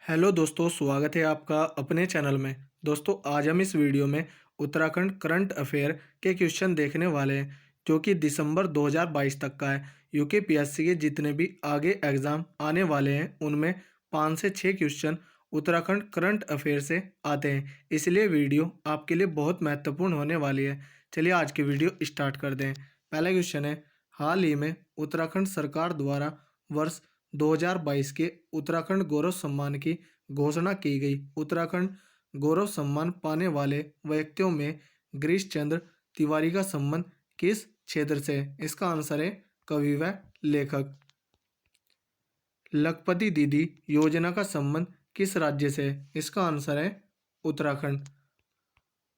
Hello दोस्तों, स्वागत है आपका अपने चैनल में। दोस्तों, आज हम इस वीडियो में उत्तराखंड करंट अफेयर के क्वेश्चन देखने वाले हैं, जो कि दिसंबर 2022 तक का है। यूकेपीएससी के जितने भी आगे एग्ज़ाम आने वाले हैं, उनमें 5 से 6 क्वेश्चन उत्तराखंड करंट अफेयर से आते हैं। इसलिए वीडियो आपके लिए बहुत महत्वपूर्ण होने वाली है। चलिए आज की वीडियो स्टार्ट कर दें। पहला क्वेश्चन है, हाल ही में उत्तराखंड सरकार द्वारा वर्ष 2022 के उत्तराखंड गौरव सम्मान की घोषणा की गई। उत्तराखंड गौरव सम्मान पाने वाले व्यक्तियों में गिरीश चंद्र तिवारी का संबंध किस क्षेत्र से है? इसका आंसर है कवि व लेखक। लखपति दीदी योजना का संबंध किस राज्य से है? इसका आंसर है उत्तराखंड।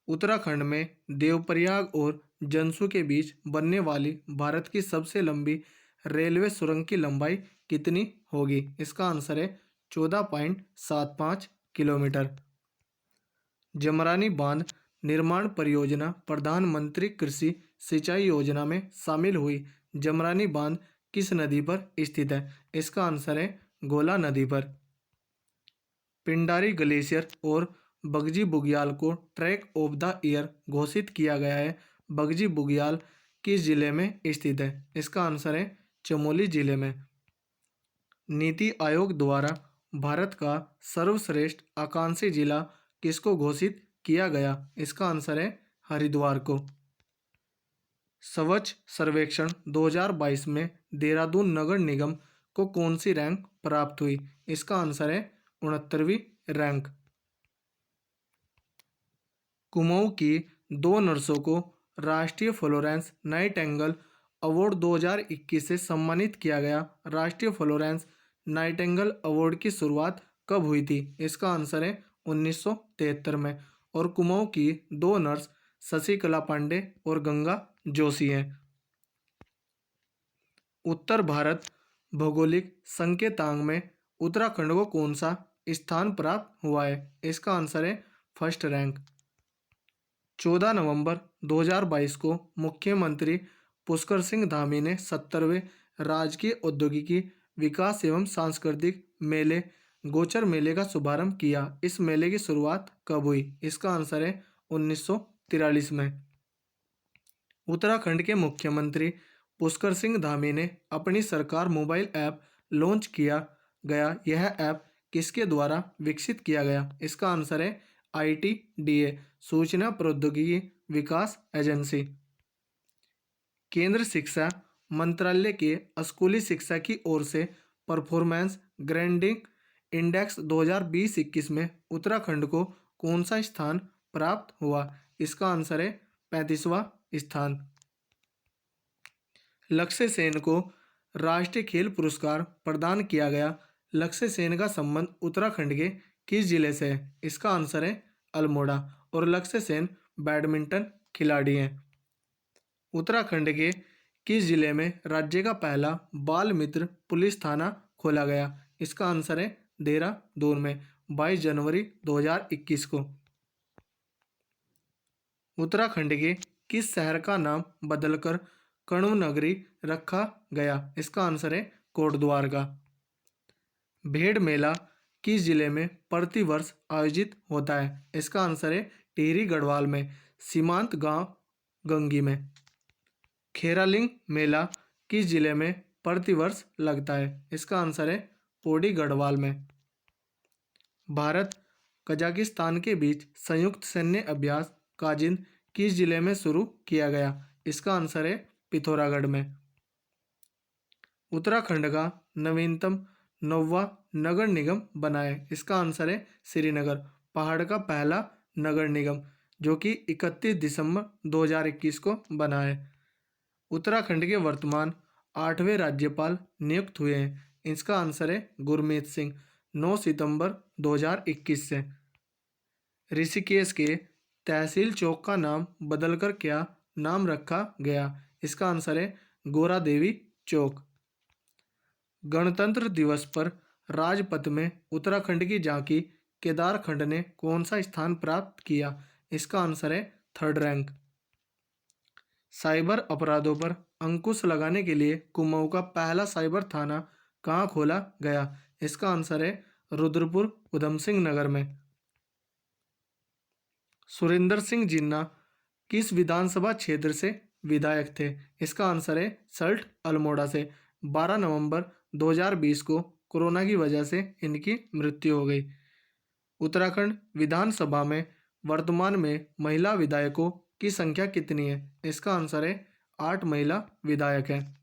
उत्तराखंड में देवप्रयाग और जंसू के बीच बनने वाली भारत की सबसे लंबी रेलवे सुरंग की लंबाई कितनी होगी? इसका आंसर है 14.75 किलोमीटर। जमरानी बांध निर्माण परियोजना प्रधानमंत्री कृषि सिंचाई योजना में शामिल हुई। जमरानी बांध किस नदी पर स्थित है? इसका आंसर है गोला नदी पर। पिंडारी ग्लेशियर और बगजी बुग्याल को ट्रैक ऑफ द ईयर घोषित किया गया है। बगजी बुग्याल किस जिले में स्थित है? इसका आंसर है चमोली जिले में। नीति आयोग द्वारा भारत का सर्वश्रेष्ठ आकांक्षी जिला किसको घोषित किया गया? इसका आंसर है हरिद्वार को। स्वच्छ सर्वेक्षण 2022 में देहरादून नगर निगम को कौन सी रैंक प्राप्त हुई? इसका आंसर है 69वीं रैंक। कुमाऊं की 2 नर्सों को राष्ट्रीय फ्लोरेंस नाइटिंगेल अवार्ड 2021 से सम्मानित किया गया। राष्ट्रीय फ्लोरेंस नाइटिंगेल अवार्ड की शुरुआत कब हुई थी? इसका आंसर है 1973 में। और कुमाऊं की 2 नर्स शशिकला पांडे और गंगा जोशी हैं। उत्तर भारत भौगोलिक संकेतांक में उत्तराखंड को कौन सा स्थान प्राप्त हुआ है? इसका आंसर है फर्स्ट रैंक। 14 नवंबर 2022 को मुख्यमंत्री पुष्कर सिंह धामी ने 70वें राजकीय औद्योगिकी विकास एवं सांस्कृतिक मेले गोचर मेले का शुभारंभ किया। इस मेले की शुरुआत कब हुई? इसका आंसर है 1943 में। उत्तराखंड के मुख्यमंत्री पुष्कर सिंह धामी ने अपनी सरकार मोबाइल ऐप लॉन्च किया गया। यह ऐप किसके द्वारा विकसित किया गया? इसका आंसर है ITDA, सूचना प्रौद्योगिकी विकास एजेंसी। केंद्र शिक्षा मंत्रालय के स्कूली शिक्षा की ओर से परफॉर्मेंस ग्रेडिंग इंडेक्स 2020-21 में उत्तराखंड को कौन सा स्थान प्राप्त हुआ? इसका आंसर है 35वां स्थान। लक्ष्य सेन को राष्ट्रीय खेल पुरस्कार प्रदान किया गया। लक्ष्य सेन का संबंध उत्तराखंड के किस जिले से है? इसका आंसर है अल्मोड़ा। और लक्ष्य सेन बैडमिंटन खिलाड़ी हैं। उत्तराखंड के किस जिले में राज्य का पहला बाल मित्र पुलिस थाना खोला गया? इसका आंसर है देहरादून में 22 जनवरी 2021 को। उत्तराखंड के किस शहर का नाम बदलकर कण्व नगरी रखा गया? इसका आंसर है कोटद्वार का। भेड़ मेला किस जिले में प्रतिवर्ष आयोजित होता है? इसका आंसर है टिहरी गढ़वाल में, सीमांत गांव गंगी में। खेरालिंग मेला किस जिले में प्रतिवर्ष लगता है? इसका आंसर है पौड़ी गढ़वाल में। भारत कजाकिस्तान के बीच संयुक्त सैन्य अभ्यास काजिंद किस जिले में शुरू किया गया? इसका आंसर है पिथौरागढ़ में। उत्तराखंड का नवीनतम 9वां नगर निगम बना है। इसका आंसर है श्रीनगर, पहाड़ का पहला नगर निगम, जो कि 31 दिसंबर 2021 को बना है। उत्तराखंड के वर्तमान 8वें राज्यपाल नियुक्त हुए हैं। इसका आंसर है गुरमीत सिंह, 9 सितंबर 2021 से। ऋषिकेश के तहसील चौक का नाम बदलकर क्या नाम रखा गया? इसका आंसर है गोरा देवी चौक। गणतंत्र दिवस पर राजपथ में उत्तराखंड की झांकी केदारखंड ने कौन सा स्थान प्राप्त किया? इसका आंसर है थर्ड रैंक। साइबर अपराधों पर अंकुश लगाने के लिए कुमाऊं का पहला साइबर थाना कहाँ खोला गया? इसका आंसर है रुद्रपुर उधम सिंह नगर में। सुरेंद्र सिंह जिन्ना किस विधानसभा क्षेत्र से विधायक थे? इसका आंसर है सल्ट अल्मोड़ा से। 12 नवंबर 2020 को कोरोना की वजह से इनकी मृत्यु हो गई। उत्तराखंड विधानसभा में वर्तमान में महिला विधायकों की संख्या कितनी है? इसका आंसर है 8 महिला विधायक हैं।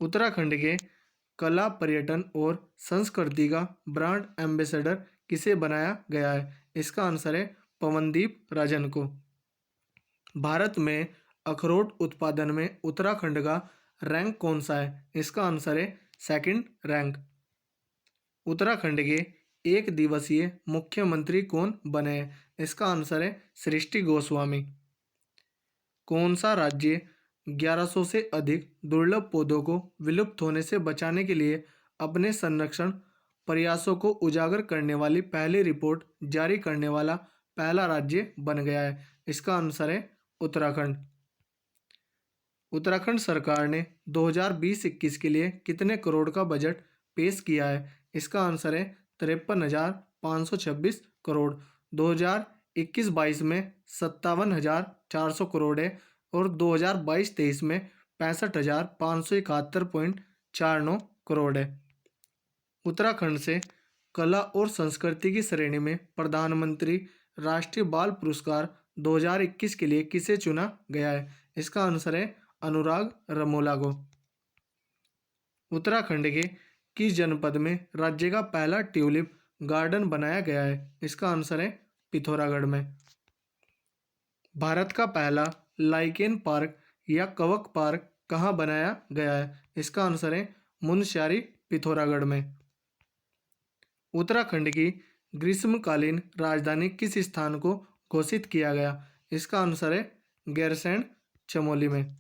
उत्तराखंड के कला, पर्यटन और संस्कृति का ब्रांड एम्बेसडर किसे बनाया गया है? इसका आंसर है पवनदीप राजन को। भारत में अखरोट उत्पादन में उत्तराखंड का रैंक कौन सा है? इसका आंसर है सेकंड रैंक। उत्तराखंड के एक दिवसीय मुख्यमंत्री कौन बने हैं? इसका आंसर है सृष्टि गोस्वामी। कौन सा राज्य 1100 से अधिक दुर्लभ पौधों को विलुप्त होने से बचाने के लिए अपने संरक्षण प्रयासों को उजागर करने वाली पहली रिपोर्ट जारी करने वाला पहला राज्य बन गया है? इसका आंसर है उत्तराखंड। उत्तराखंड सरकार ने 2020-21 के लिए कितने करोड़ का बजट पेश किया है? इसका आंसर है 53,526 करोड़। 2021-22 में 57,400 करोड़ है और 2022-23 में 65,571.49 करोड़ है। उत्तराखंड से कला और संस्कृति की श्रेणी में प्रधानमंत्री राष्ट्रीय बाल पुरस्कार 2021 के लिए किसे चुना गया है? इसका आंसर है अनुराग रमोला को। उत्तराखंड के किस जनपद में राज्य का पहला ट्यूलिप गार्डन बनाया गया है? इसका आंसर है पिथौरागढ़ में। भारत का पहला लाइकेन पार्क या कवक पार्क कहाँ बनाया गया है? इसका आंसर है मुनस्यारी, पिथौरागढ़ में। उत्तराखंड की ग्रीष्मकालीन राजधानी किस स्थान को घोषित किया गया? इसका आंसर है गैरसैंण, चमोली में।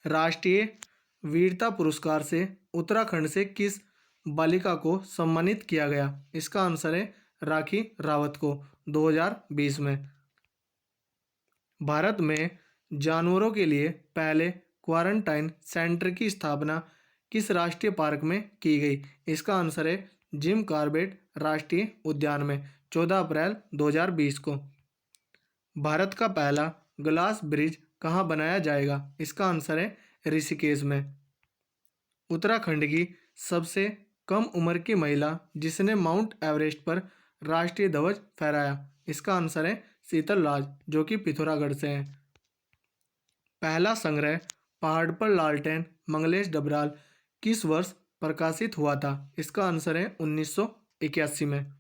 राष्ट्रीय वीरता पुरस्कार से उत्तराखंड से किस बालिका को सम्मानित किया गया? इसका आंसर है राखी रावत को 2020 में। भारत में जानवरों के लिए पहले क्वारंटाइन सेंटर की स्थापना किस राष्ट्रीय पार्क में की गई? इसका आंसर है जिम कॉर्बेट राष्ट्रीय उद्यान में 14 अप्रैल 2020 को। भारत का पहला ग्लास ब्रिज कहाँ बनाया जाएगा? इसका आंसर है ऋषिकेश में। उत्तराखंड की सबसे कम उम्र की महिला जिसने माउंट एवरेस्ट पर राष्ट्रीय ध्वज फहराया? इसका आंसर है शीतल राज, जो कि पिथौरागढ़ से हैं। पहला संग्रह पहाड़ पर लालटेन मंगलेश डबराल किस वर्ष प्रकाशित हुआ था? इसका आंसर है 1981 में।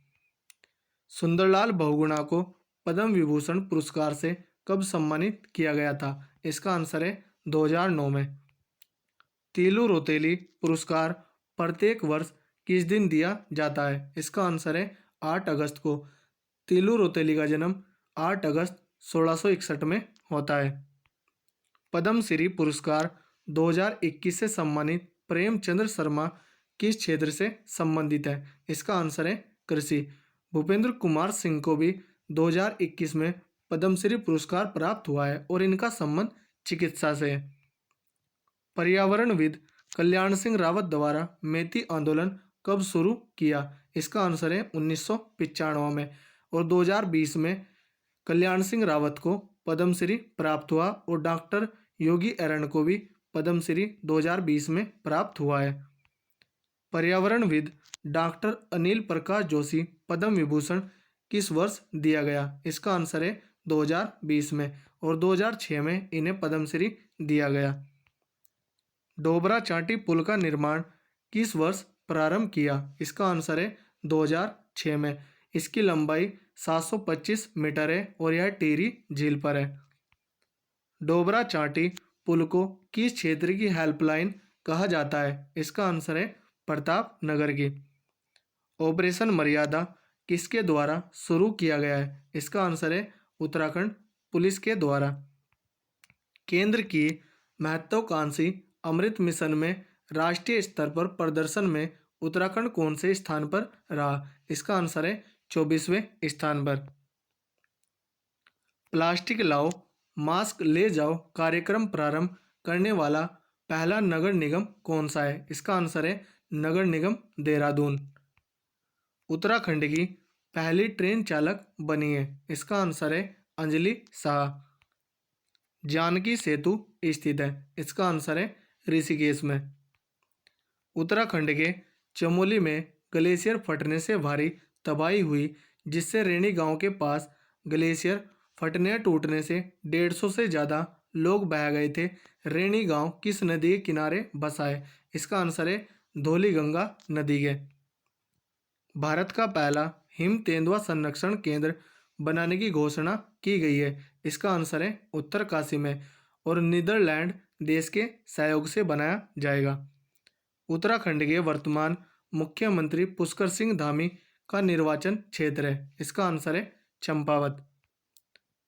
सुंदरलाल बहुगुणा को पद्म विभूषण पुरस्कार से कब सम्मानित किया गया था? इसका आंसर है 2009 में। तीलू रोतेली पुरस्कार प्रत्येक वर्ष किस दिन दिया जाता है? इसका आंसर है 8 अगस्त को। तीलू रोतेली का जन्म 8 अगस्त 1661 में होता है। पद्मश्री पुरस्कार 2021 से सम्मानित प्रेमचंद्र शर्मा किस क्षेत्र से संबंधित है? इसका आंसर है कृषि। भूपेंद्र कुमार सिंह को भी 2021 में पद्मश्री पुरस्कार प्राप्त हुआ है और इनका संबंध चिकित्सा से है। पर्यावरणविद कल्याण सिंह रावत द्वारा मेती आंदोलन कब शुरू किया? इसका आंसर है 1995 में और 2020 में कल्याण सिंह रावत को पद्मश्री प्राप्त हुआ और डॉक्टर योगी एरन को भी पद्मश्री 2020 में प्राप्त हुआ है। पर्यावरणविद डॉक्टर अनिल प्रकाश जोशी पद्म विभूषण किस वर्ष दिया गया? इसका आंसर है 2020 में और 2006 में इन्हें पद्मश्री दिया गया। डोबरा चांटी पुल का निर्माण किस वर्ष प्रारंभ किया? इसका आंसर है 2006 में। इसकी लंबाई 725 मीटर है और यह टिहरी झील पर है। डोबरा चांटी पुल को किस क्षेत्र की हेल्पलाइन कहा जाता है? इसका आंसर है प्रताप नगर की। ऑपरेशन मर्यादा किसके द्वारा शुरू किया गया है? इसका आंसर है उत्तराखंड पुलिस के द्वारा। केंद्र की महत्वाकांक्षी अमृत मिशन में राष्ट्रीय स्तर पर प्रदर्शन में उत्तराखंड कौन से स्थान पर रहा? इसका आंसर है 24वें स्थान पर। प्लास्टिक लाओ मास्क ले जाओ कार्यक्रम प्रारंभ करने वाला पहला नगर निगम कौन सा है? इसका आंसर है नगर निगम देहरादून। उत्तराखंड की पहली ट्रेन चालक बनी है, इसका आंसर है अंजलि शाह। जानकी सेतु स्थित है, इसका आंसर है ऋषिकेश में। उत्तराखंड के चमोली में ग्लेशियर फटने से भारी तबाही हुई, जिससे रेणी गांव के पास ग्लेशियर फटने या टूटने से 150 से ज़्यादा लोग बह गए थे। रेणी गांव किस नदी के किनारे बसा है? इसका आंसर है धौलीगंगा नदी के। भारत का पहला हिम तेंदुआ संरक्षण केंद्र बनाने की घोषणा की गई है, इसका आंसर है उत्तरकाशी में, और नीदरलैंड देश के सहयोग से बनाया जाएगा। उत्तराखंड के वर्तमान मुख्यमंत्री पुष्कर सिंह धामी का निर्वाचन क्षेत्र है, इसका आंसर है चंपावत।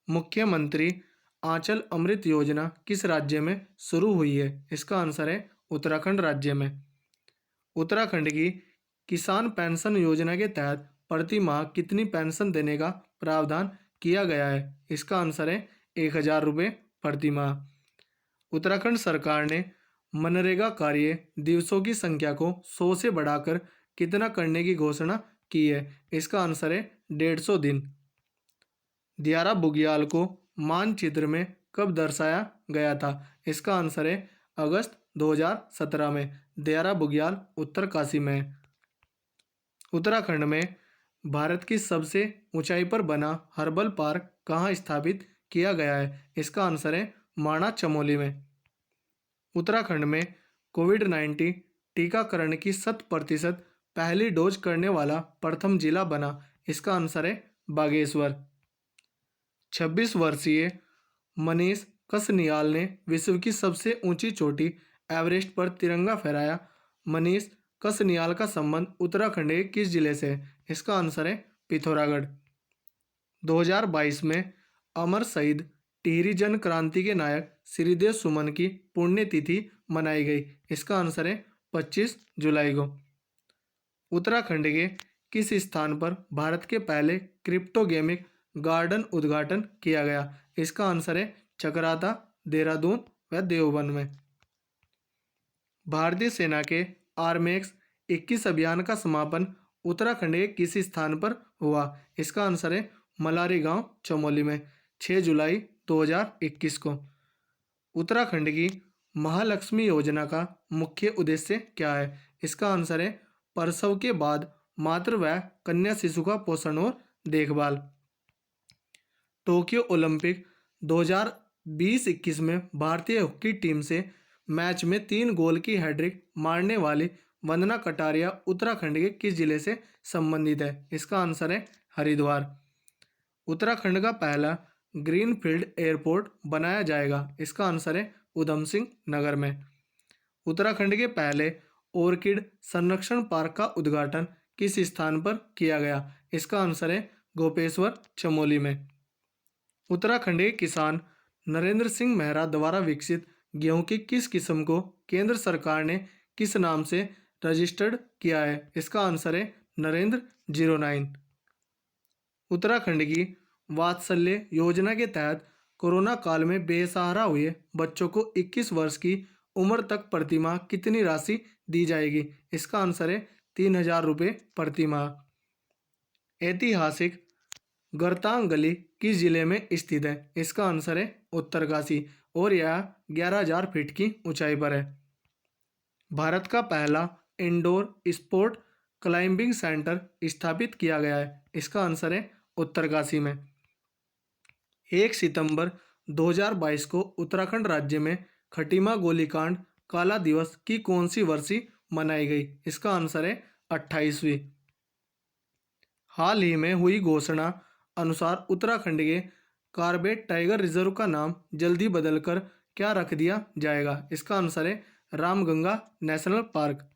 मुख्यमंत्री आंचल अमृत योजना किस राज्य में शुरू हुई है? इसका आंसर है उत्तराखंड राज्य में। उत्तराखंड की किसान पेंशन योजना के तहत प्रति माह कितनी पेंशन देने का प्रावधान किया गया है? इसका आंसर है 1,000 रुपये प्रति माह। उत्तराखंड सरकार ने मनरेगा कार्य दिवसों की संख्या को 100 से बढ़ाकर कितना करने की घोषणा की है? इसका आंसर है 150 दिन। दियारा बुग्याल को मानचित्र में कब दर्शाया गया था? इसका आंसर है अगस्त 2017 में। दियारा बुग्याल उत्तरकाशी में है। उत्तराखंड में भारत की सबसे ऊंचाई पर बना हर्बल पार्क कहाँ स्थापित किया गया है? इसका आंसर है माणा चमोली में। उत्तराखंड में कोविड-19 टीकाकरण की 100% पहली डोज करने वाला प्रथम जिला बना, इसका आंसर है बागेश्वर। 26 वर्षीय मनीष कसनियाल ने विश्व की सबसे ऊंची चोटी एवरेस्ट पर तिरंगा फहराया। मनीष कसनियाल का संबंध उत्तराखंड के किस जिले से है? इसका आंसर है पिथौरागढ़। 2022 में अमर शहीद टिहरी जन क्रांति के नायक श्रीदेव सुमन की पुण्यतिथि मनाई गई, इसका आंसर है 25 जुलाई को। उत्तराखंड के किस स्थान पर भारत के पहले क्रिप्टोगेमिक गार्डन उद्घाटन किया गया? इसका आंसर है चकराता, देहरादून व देवबंद में। भारतीय सेना के आरमेक्स 21 अभियान का समापन उत्तराखंड के किस स्थान पर हुआ? इसका आंसर है मलारी गांव चमोली में, 6 जुलाई 2021 को। उत्तराखंड की महालक्ष्मी योजना का मुख्य उद्देश्य क्या है? इसका आंसर है प्रसव के बाद मातृ व कन्या शिशु का पोषण और देखभाल। टोक्यो ओलंपिक 2020-21 में भारतीय हॉकी टीम से मैच में 3 गोल की हैट्रिक मारने वाली वंदना कटारिया उत्तराखंड के किस जिले से संबंधित है? इसका आंसर है हरिद्वार। उत्तराखंड का पहला ग्रीनफील्ड एयरपोर्ट बनाया जाएगा, इसका आंसर है उधम सिंह नगर में। उत्तराखंड के पहले ऑर्किड संरक्षण पार्क का उद्घाटन किस स्थान पर किया गया? इसका आंसर है गोपेश्वर चमोली में। उत्तराखंड के किसान नरेंद्र सिंह मेहरा द्वारा विकसित गेहूं की किस किस्म को केंद्र सरकार ने किस नाम से रजिस्टर्ड किया है? इसका आंसर है नरेंद्र 09। उत्तराखंड की वात्सल्य योजना के तहत कोरोना काल में बेसहारा हुए बच्चों को 21 वर्ष की उम्र तक प्रति माह कितनी राशि दी जाएगी? इसका आंसर है 3,000 रुपये प्रति माह। ऐतिहासिक गरतांग गली किस जिले में स्थित है? इसका आंसर है उत्तरकाशी, और यह 11,000 फीट की ऊंचाई पर है। भारत का पहला इंडोर स्पोर्ट क्लाइंबिंग सेंटर स्थापित किया गया है, इसका आंसर है उत्तरकाशी में। 1 सितंबर 2022 को उत्तराखंड राज्य में खटीमा गोलीकांड काला दिवस की कौन सी वर्षी मनाई गई? इसका आंसर है 28वीं। हाल ही में हुई घोषणा अनुसार उत्तराखंड के कार्बेट टाइगर रिजर्व का नाम जल्दी बदलकर क्या रख दिया जाएगा? इसका आंसर है रामगंगा नेशनल पार्क।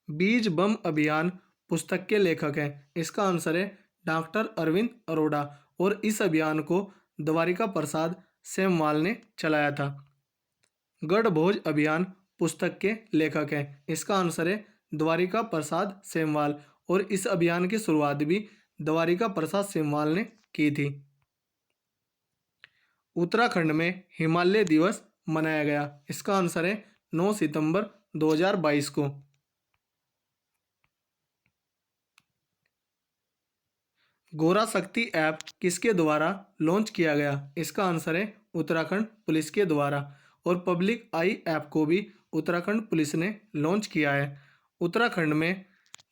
बीज बम अभियान पुस्तक के लेखक हैं, इसका आंसर है डॉक्टर अरविंद अरोड़ा, और इस अभियान को द्वारिका प्रसाद सेमवाल ने चलाया था। गढ़भोज अभियान पुस्तक के लेखक हैं, इसका आंसर है द्वारिका प्रसाद सेमवाल, और इस अभियान की शुरुआत भी द्वारिका प्रसाद सेमवाल ने की थी। उत्तराखंड में हिमालय दिवस मनाया गया, इसका आंसर है 9 सितंबर 2022 को। गोरा शक्ति ऐप किसके द्वारा लॉन्च किया गया? इसका आंसर है उत्तराखंड पुलिस के द्वारा। और पब्लिक आई ऐप को भी उत्तराखंड पुलिस ने लॉन्च किया है। उत्तराखंड में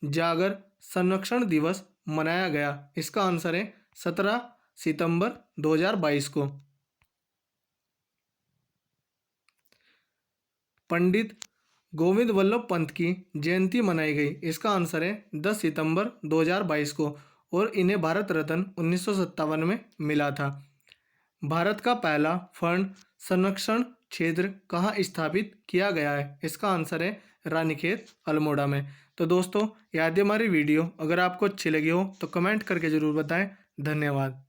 जागर संरक्षण दिवस मनाया गया। इसका आंसर है 17 सितंबर 2022 को। पंडित गोविंद वल्लभ पंत की जयंती मनाई गई। इसका आंसर है 10 सितंबर 2022 को। और इन्हें भारत रत्न 1957 में मिला था। भारत का पहला फंड संरक्षण क्षेत्र कहाँ स्थापित किया गया है? इसका आंसर है रानीखेत अल्मोड़ा में। तो दोस्तों, यदि हमारी वीडियो अगर आपको अच्छी लगी हो तो कमेंट करके ज़रूर बताएं। धन्यवाद।